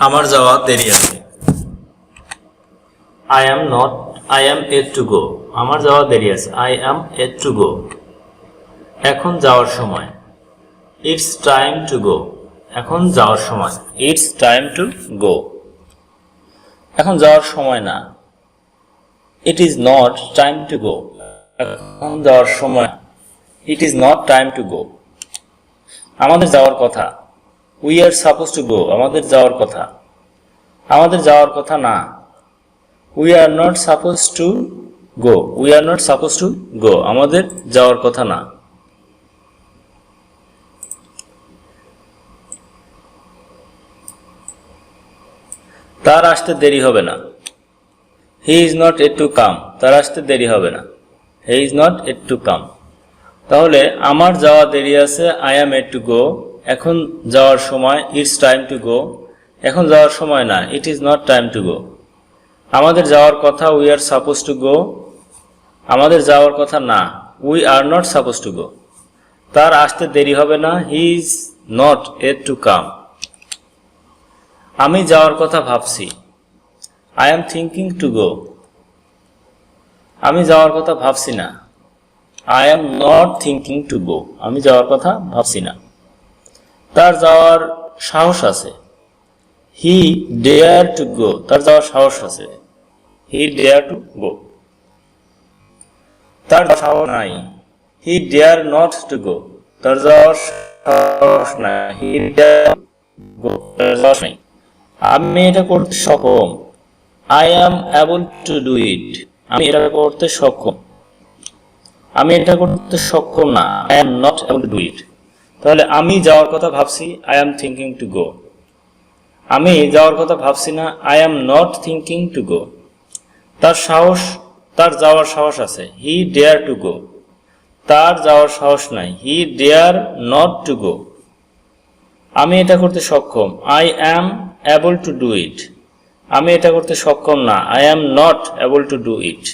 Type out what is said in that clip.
আমার যাওয়া দেরি আছে। I am yet to go. আমার যাওয়া দেরি আছে। I am yet to go. এখন যাওয়ার সময়। It's time to go. এখন যাওয়ার সময়। It's time to go. এখন যাওয়ার সময় না। It is not time to go. এখন যাওয়ার সময়। It is not time to go. আমাদের যাওয়ার কথা। We are supposed to go. আমাদের যাওয়ার কথা। আমাদের যাওয়ার কথা না। We are not supposed to go. We are not supposed to go. আমাদের যাওয়ার কথা না। তার আসতে দেরি হবে না। He is not yet to come. তার আসতে দেরি হবে না। He is not yet to come. তাহলে আমার যাওয়া দেরি আছে। I am yet to go. এখন যাওয়ার সময়। It's time to go. এখন যাওয়ার সময় না। It is not time to go. আমাদের যাওয়ার কথা। We are supposed to go. আমাদের যাওয়ার কথা না। We are not supposed to go. তার আসতে দেরি হবে না। He is not yet to come. আমি যাওয়ার কথা ভাবছি। I am thinking to go. আমি যাওয়ার কথা ভাবছি না। I am not thinking to go. আমি যাওয়ার কথা ভাবছি না। তার যাওয়ার সাহস আছে। He dare to go. তার যাওয়ার সাহস আছে। He dare to go. তার সাহস নাই। He dare not to go. তার যাওয়ার সাহস নাই। He dare go. তার সাহস নাই। আমি এটা করতে সক্ষম। I am able to do it. আমি এটা করতে সক্ষম। আমি এটা করতে সক্ষম না। I am not able to do it. তাহলে আমি যাওয়ার কথা ভাবছি। I am thinking to go. আমি যাওয়ার কথা ভাবছি না। I am not thinking to go. তার যাওয়ার সাহস আছে। He dare to go. তার যাওয়ার সাহস নাই। He dare not to go. আমি এটা করতে সক্ষম। I am able to do it. আমি এটা করতে সক্ষম না। I am not able to do it.